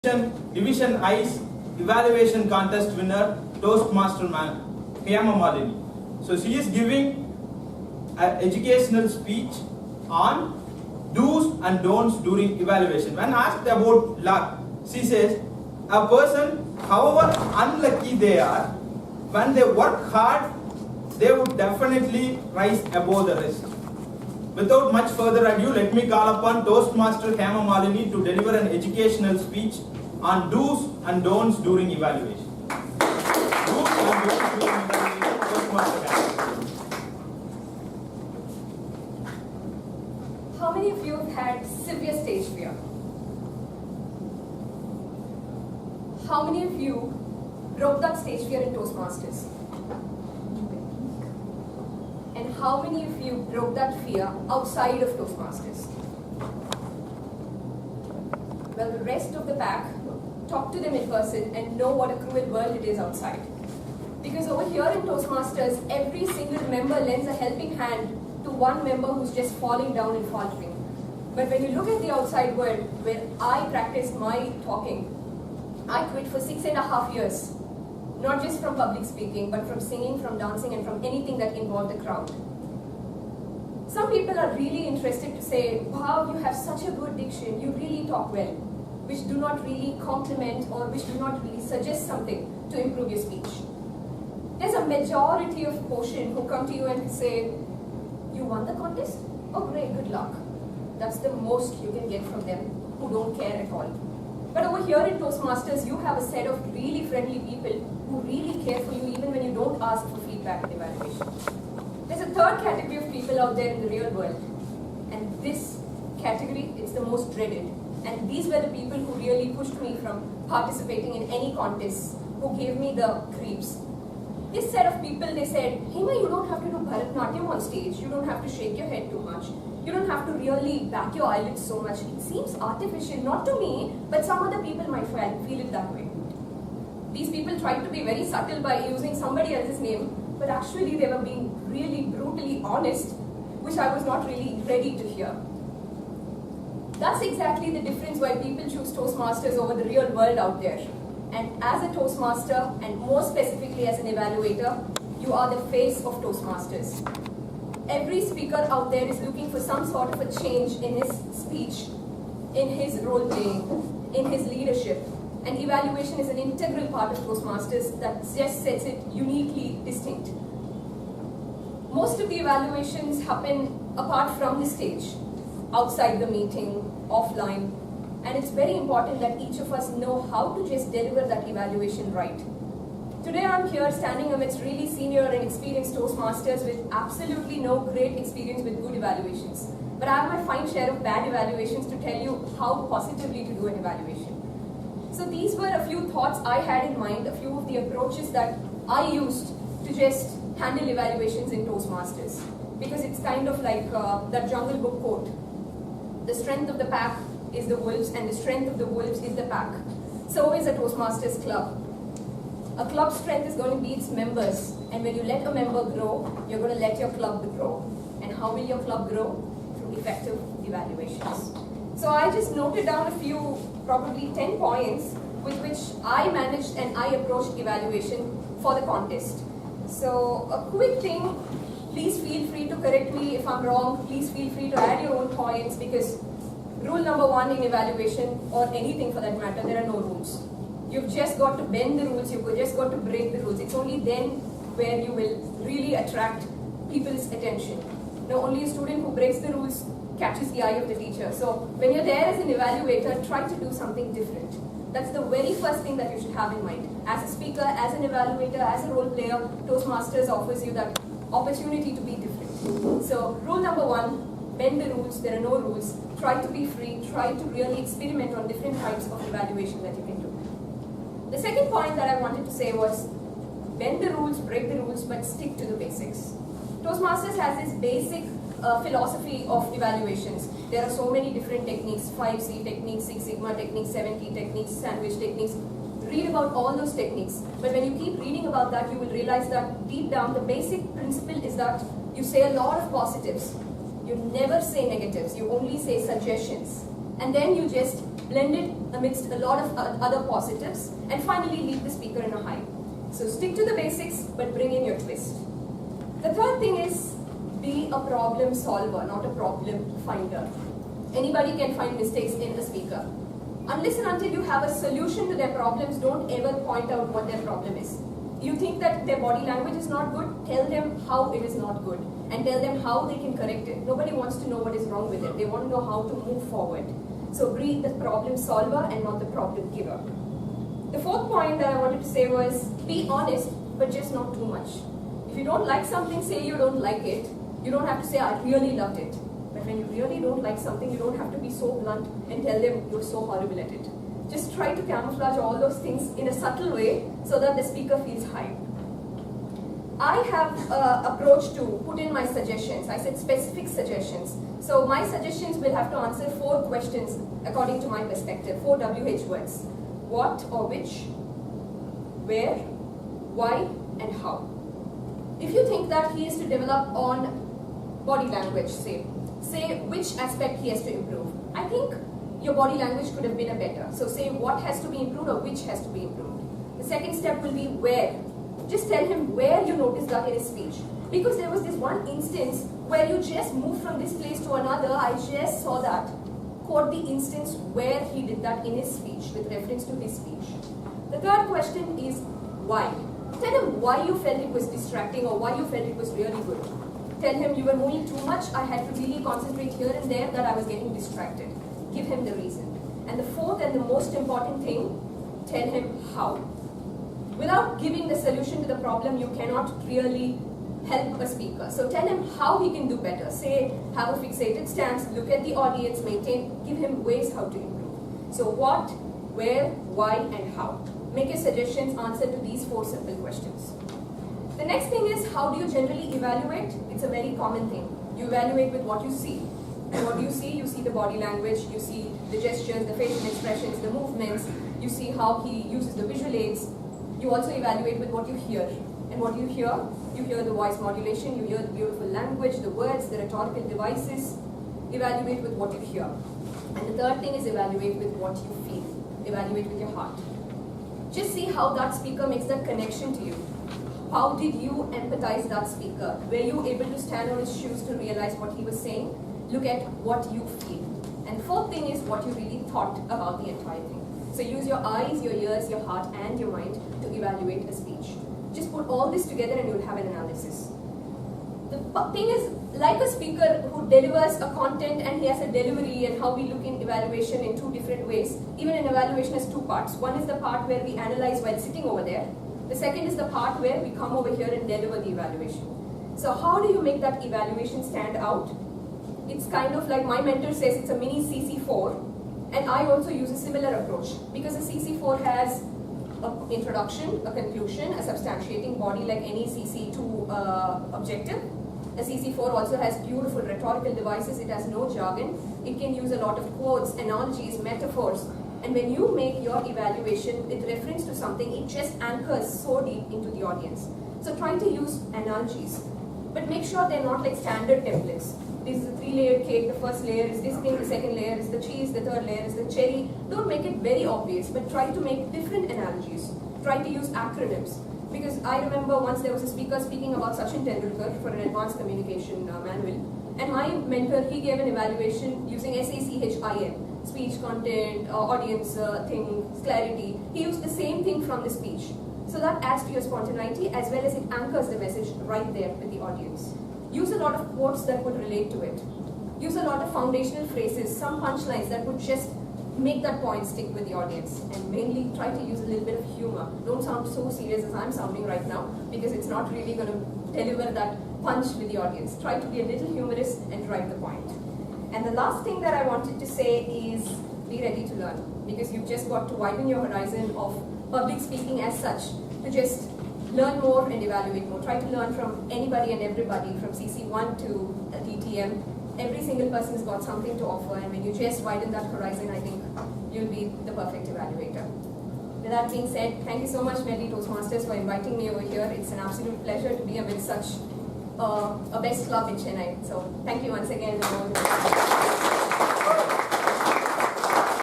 Division I's evaluation contest winner, Toastmaster man, Hemamalini. So she is giving an educational speech on do's and don'ts during evaluation. When asked about luck, she says, a person, however unlucky they are, when they work hard, they would definitely rise above the rest. Without much further ado, let me call upon Toastmaster Hemamalini to deliver an educational speech on do's and don'ts during evaluation. Do's and don'ts during evaluation. Toastmaster Hemamalini. How many of you have had severe stage fear? How many of you broke that stage fear in Toastmasters? And how many of you broke that fear outside of Toastmasters? Well, the rest of the pack, talk to them in person and know what a cruel world it is outside. Because over here in Toastmasters, every single member lends a helping hand to one member who's just falling down and faltering. But when you look at the outside world, where I practiced my talking, I quit for 6.5 years. Not just from public speaking, but from singing, from dancing, and from anything that involved the crowd. Some people are really interested to say, wow, you have such a good diction, you really talk well, which do not really compliment or which do not really suggest something to improve your speech. There's a majority of portion who come to you and say, you won the contest? Oh great, good luck. That's the most you can get from them who don't care at all. But over here in Toastmasters, you have a set of really friendly people who really care for you even when you don't ask for feedback and evaluation. There's a third category of people out there in the real world. And this category, it's the most dreaded. And these were the people who really pushed me from participating in any contests, who gave me the creeps. This set of people, they said, Hema, you don't have to do Bharatanatyam on stage. You don't have to shake your head too much. You don't have to really back your eyelids so much. It seems artificial, not to me, but some other people might feel it that way. These people tried to be very subtle by using somebody else's name, but actually they were being really brutally honest, which I was not really ready to hear. That's exactly the difference why people choose Toastmasters over the real world out there. And as a Toastmaster, and more specifically as an evaluator, you are the face of Toastmasters. Every speaker out there is looking for some sort of a change in his speech, in his role playing, in his leadership. And evaluation is an integral part of Toastmasters that just sets it uniquely distinct. Most of the evaluations happen apart from the stage, outside the meeting, offline. And it's very important that each of us know how to just deliver that evaluation right. Today I'm here standing amidst really senior and experienced Toastmasters with absolutely no great experience with good evaluations. But I have my fine share of bad evaluations to tell you how positively to do an evaluation. So these were a few thoughts I had in mind, a few of the approaches that I used to just handle evaluations in Toastmasters. Because it's kind of like that Jungle Book quote. The strength of the pack is the wolves and the strength of the wolves is the pack. So is a Toastmasters club. A club's strength is going to be its members, and when you let a member grow, you're going to let your club grow. And how will your club grow? Through effective evaluations. So I just noted down a few, probably 10 points with which I managed and I approached evaluation for the contest. So a quick thing, please feel free to correct me if I'm wrong, please feel free to add your own points, because rule number 1 in evaluation, or anything for that matter, there are no rules. You've just got to bend the rules, you've just got to break the rules. It's only then where you will really attract people's attention. Now, only a student who breaks the rules catches the eye of the teacher. So when you're there as an evaluator, try to do something different. That's the very first thing that you should have in mind. As a speaker, as an evaluator, as a role player, Toastmasters offers you that opportunity to be different. So rule number 1, bend the rules, there are no rules. Try to be free, try to really experiment on different types of evaluation that you can do. The second point that I wanted to say was, bend the rules, break the rules, but stick to the basics. Toastmasters has this basic philosophy of evaluations. There are so many different techniques, 5C techniques, 6 Sigma techniques, 7T techniques, sandwich techniques. Read about all those techniques. But when you keep reading about that, you will realize that deep down, the basic principle is that you say a lot of positives. You never say negatives, you only say suggestions. And then you just blend it amidst a lot of other positives, and finally leave the speaker in a high. So stick to the basics, but bring in your twist. The third thing is be a problem solver, not a problem finder. Anybody can find mistakes in a speaker. Unless and until you have a solution to their problems, don't ever point out what their problem is. You think that their body language is not good, tell them how it is not good and tell them how they can correct it. Nobody wants to know what is wrong with it. They want to know how to move forward. So be the problem solver and not the problem giver. The fourth point that I wanted to say was be honest, but just not too much. If you don't like something, say you don't like it. You don't have to say I really loved it. But when you really don't like something, you don't have to be so blunt and tell them you're so horrible at it. Just try to camouflage all those things in a subtle way so that the speaker feels hyped. I have approach to put in my suggestions. I said specific suggestions. So my suggestions will have to answer 4 questions according to my perspective, 4 WH words. What or which, where, why, and how. If you think that he is to develop on body language, say which aspect he has to improve. I think your body language could have been better. So say what has to be improved or which has to be improved. The second step will be where. Just tell him where you noticed that in his speech. Because there was this one instance where you just moved from this place to another. I just saw that. Quote the instance where he did that in his speech with reference to his speech. The third question is why. Tell him why you felt it was distracting or why you felt it was really good. Tell him you were moving too much, I had to really concentrate here and there, that I was getting distracted. Give him the reason. And the fourth and the most important thing, tell him how. Without giving the solution to the problem, you cannot really help a speaker. So tell him how he can do better. Say, have a fixated stance, look at the audience, give him ways how to improve. So what, where, why, and how. Make your suggestions answer to these 4 simple questions. The next thing is, how do you generally evaluate? It's a very common thing. You evaluate with what you see. And what do you see? You see the body language, you see the gestures, the facial expressions, the movements, you see how he uses the visual aids. You also evaluate with what you hear. And what you hear the voice modulation, you hear the beautiful language, the words, the rhetorical devices. Evaluate with what you hear. And the third thing is evaluate with what you feel. Evaluate with your heart. Just see how that speaker makes that connection to you. How did you empathize that speaker? Were you able to stand on his shoes to realize what he was saying? Look at what you feel. And the fourth thing is what you really thought about the entire thing. So use your eyes, your ears, your heart, and your mind to evaluate a speech. Just put all this together and you'll have an analysis. The thing is, like a speaker who delivers a content and he has a delivery, and how we look in evaluation in 2 different ways. Even an evaluation has 2 parts. One is the part where we analyze while sitting over there. The second is the part where we come over here and deliver the evaluation. So how do you make that evaluation stand out? It's kind of like my mentor says, it's a mini CC4, and I also use a similar approach, because a CC4 has an introduction, a conclusion, a substantiating body like any CC2 objective. A CC4 also has beautiful rhetorical devices. It has no jargon. It can use a lot of quotes, analogies, metaphors. And when you make your evaluation with reference to something, it just anchors so deep into the audience. So try to use analogies, but make sure they're not like standard templates. This is a 3-layered cake, the first layer is this thing, the second layer is the cheese, the third layer is the cherry. Don't make it very obvious, but try to make different analogies. Try to use acronyms. Because I remember once there was a speaker speaking about Sachin Tendulkar for an advanced communication manual. And my mentor, he gave an evaluation using SACHIN. Speech, content, audience, things, clarity. He used the same thing from the speech. So that adds to your spontaneity as well as it anchors the message right there with the audience. Use a lot of quotes that would relate to it. Use a lot of foundational phrases, some punchlines that would just make that point stick with the audience. And mainly try to use a little bit of humor. Don't sound so serious as I'm sounding right now, because it's not really going to deliver that punch with the audience. Try to be a little humorous and drive the point. And the last thing that I wanted to say is be ready to learn, because you've just got to widen your horizon of public speaking as such, to just learn more and evaluate more. Try to learn from anybody and everybody, from CC1 to DTM. Every single person has got something to offer, and when you just widen that horizon, I think you'll be the perfect evaluator. With that being said, thank you so much, Melody Toastmasters, for inviting me over here. It's an absolute pleasure to be amidst such a best club in Chennai. So thank you once again.